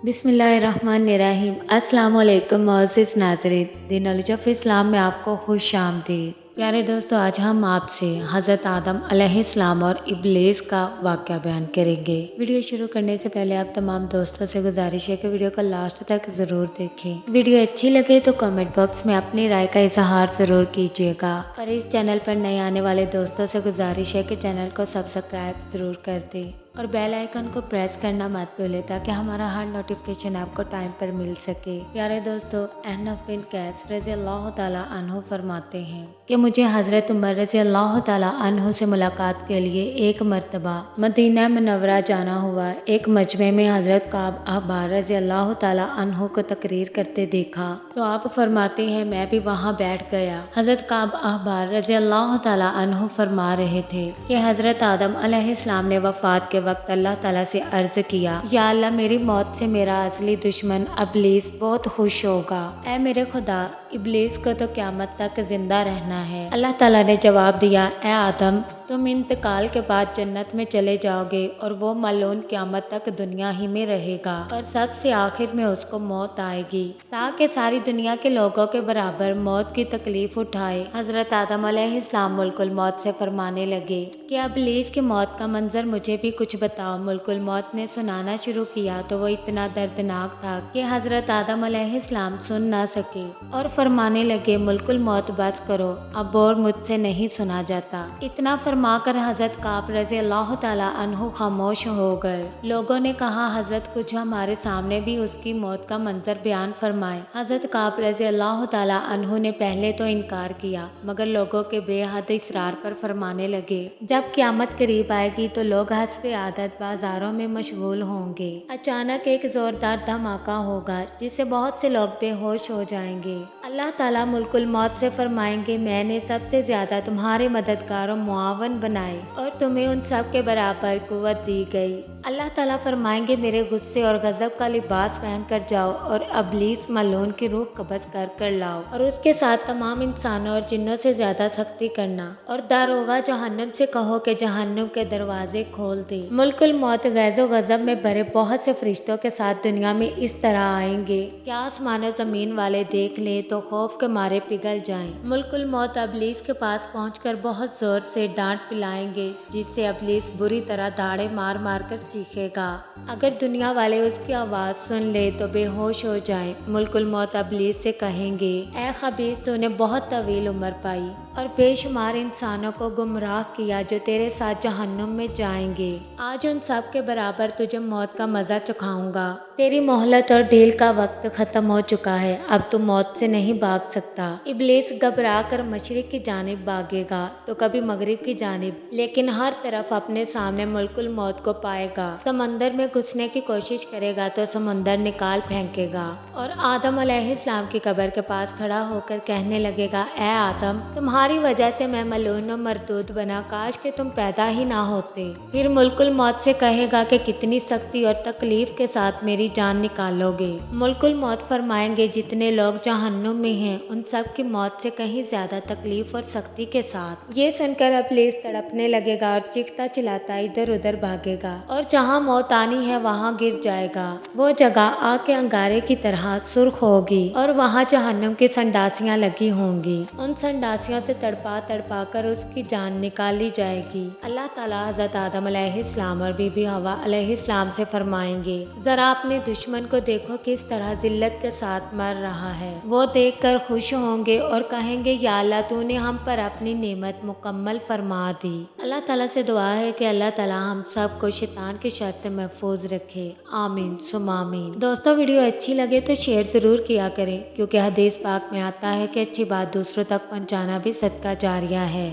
बिस्मिल्लाहिर्रहमानिर्रहीम। अस्सलाम वालेकुम मोअज़्ज़िज़ नाज़रीन, द नॉलेज ऑफ इस्लाम में आपको खुश आमदीद। प्यारे दोस्तों, आज हम आपसे हज़रत आदम अलैहिस्सलाम और इब्लीस का वाक़या बयान करेंगे। वीडियो शुरू करने से पहले आप तमाम दोस्तों से गुजारिश है कि वीडियो को लास्ट तक ज़रूर देखें। वीडियो अच्छी लगे तो कमेंट बॉक्स में अपनी राय का इजहार ज़रूर कीजिएगा और इस चैनल पर नए आने वाले दोस्तों से गुजारिश है कि चैनल को सब्सक्राइब ज़रूर कर दें और बेल आइकन को प्रेस करना मत भूलें ताकि हमारा हर नोटिफिकेशन आपको टाइम पर मिल सके। प्यारे दोस्तों, अहनफ बिन कैस रज़ियल्लाहु ताला अन्हु फरमाते हैं कि मुझे हज़रत उमर रज़ियल्लाहु ताला अन्हु से मुलाकात के लिए एक मरतबा मदीना मुनव्वरा जाना हुआ। एक मजमे में हज़रत काब अहबार रज़ियल्लाहु ताला अन्हु को तकरीर करते देखा तो आप फरमाते हैं मैं भी वहाँ बैठ गया। हज़रत काब अहबार रज़ियल्लाहु ताला अन्हु फरमा रहे थे कि हज़रत आदम अलैहिस्सलाम ने वफ़ात के वक्त अल्लाह ताला से अर्ज किया, या अल्लाह, मेरी मौत से मेरा असली दुश्मन इब्लीस बहुत खुश होगा। ऐ मेरे खुदा, इब्लीस को तो क़यामत तक जिंदा रहना है। अल्लाह ताला ने जवाब दिया, ऐ आदम, तुम इंतकाल के बाद जन्नत में चले जाओगे और वो मलून क़यामत तक दुनिया ही में रहेगा और सबसे आखिर में उसको मौत आएगी ताकि सारी दुनिया के लोगों के बराबर मौत की तकलीफ उठाए। हज़रत आदम अलैहिस्सलाम मुल्कुल मौत से फरमाने लगे कि इब्लीस की मौत का मंजर मुझे भी कुछ बताओ। मुल्कुल मौत ने सुनाना शुरू किया तो वो इतना दर्दनाक था कि हज़रत आदम अलैहिस्सलाम सुन ना सके और फरमाने लगे, मुल्कुल मौत बस करो, अब और मुझसे नहीं सुना जाता। इतना फरमाकर हज़रत काब रज़ियल्लाहु ताला अन्हु खामोश हो गए। लोगों ने कहा, हज़रत कुछ हमारे सामने भी उसकी मौत का मंजर बयान फरमाए। हज़रत काब रज़ियल्लाहु ताला अन्हु ने पहले तो इनकार किया मगर लोगों के बेहद इसरार पर फरमाने लगे, जब क़यामत करीब आएगी तो लोग हस्बे आदत बाजारों में मशगूल होंगे। अचानक एक जोरदार धमाका होगा जिससे बहुत से लोग बेहोश हो जाएंगे। अल्लाह ताला मुल्कुल मौत से फरमाएंगे, मैंने सबसे ज्यादा तुम्हारे मददगार और मुआवन बनाए और तुम्हें उन सब के बराबर कुव्वत दी गई। अल्लाह ताला फरमाएंगे, मेरे गुस्से और गजब का लिबास पहन कर जाओ और इब्लीस मलून की रूह कब्ज़ कर लाओ और उसके साथ तमाम इंसानों और जिन्नों से ज्यादा सख्ती करना और दारोगा जहन्नम से कहो कि जहन्नम के दरवाजे खोल दे। मुल्कुल मौत गैज़ो गजब में भरे बहुत से फरिश्तों के साथ दुनिया में इस तरह आएंगे कि आसमान और जमीन वाले देख ले तो खौफ के मारे पिघल जाएं। मुल्कुल मौत इब्लीस के पास पहुंचकर बहुत जोर से डांट पिलाएंगे जिससे इब्लीस बुरी तरह दाड़े मार मार कर चीखेगा। अगर दुनिया वाले उसकी आवाज़ सुन ले तो बेहोश हो जाएं। मुल्कुल मौत इब्लीस से कहेंगे, ऐ खबीस, तूने बहुत तवील उम्र पाई और बेशुमार इंसानों को गुमराह किया जो तेरे साथ जहन्नुम में जाएंगे। आज उन सब के बराबर तुझे मौत का मज़ा चखाऊंगा। तेरी मोहलत और डील का वक्त ख़त्म हो चुका है, अब तू मौत से नहीं भाग सकता। इब्लीस घबरा कर मशरिक की जानिब भागेगा तो कभी मगरिब की जानिब, लेकिन हर तरफ अपने सामने मुल्कुल मौत को पाएगा। समंदर में घुसने की कोशिश करेगा तो समंदर निकाल फेंकेगा और आदम अलैहिस्सलाम की कब्र के पास खड़ा होकर कहने लगेगा, ऐ आदम, तुम्हारी वजह से मैं मलून और मरदूद बना, काश कि तुम पैदा ही ना होते। फिर मुल्कुल मौत से कहेगा कि कितनी सख्ती और तकलीफ के साथ मेरी जान निकालोगे। मुल्कुल मौत फरमाएंगे, जितने लोग जहन्नुम में हैं उन सब की मौत से कहीं ज्यादा तकलीफ और सख्ती के साथ। ये सुनकर इब्लीस तड़पने लगेगा और चीखता चिल्लाता इधर उधर भागेगा और जहाँ मौत आनी है वहाँ गिर जाएगा। वो जगह आग के अंगारे की तरह सुर्ख होगी और वहाँ जहन्नुम की संडासियाँ लगी होंगी। उन संडासियों से तड़पा तड़पा कर उसकी जान निकाली जाएगी। अल्लाह ताला हज़रत आदम अलैहिस्सलाम और बीबी हवा अलैहिस्सलाम से फरमाएंगे, जरा अपने दुश्मन को देखो किस तरह जिल्लत के साथ मर रहा है। वो देखकर खुश होंगे और कहेंगे, या अल्लाह, तूने हम पर अपनी नेमत मुकम्मल फरमा दी। अल्लाह ताला से दुआ है कि अल्लाह ताला हम सब को शैतान की शर से महफूज रखे। आमीन सुम आमीन। दोस्तों, वीडियो अच्छी लगे तो शेयर ज़रूर किया करें क्योंकि हदीस पाक में आता है कि अच्छी बात दूसरों तक पहुँचाना भी सदका जारिया है।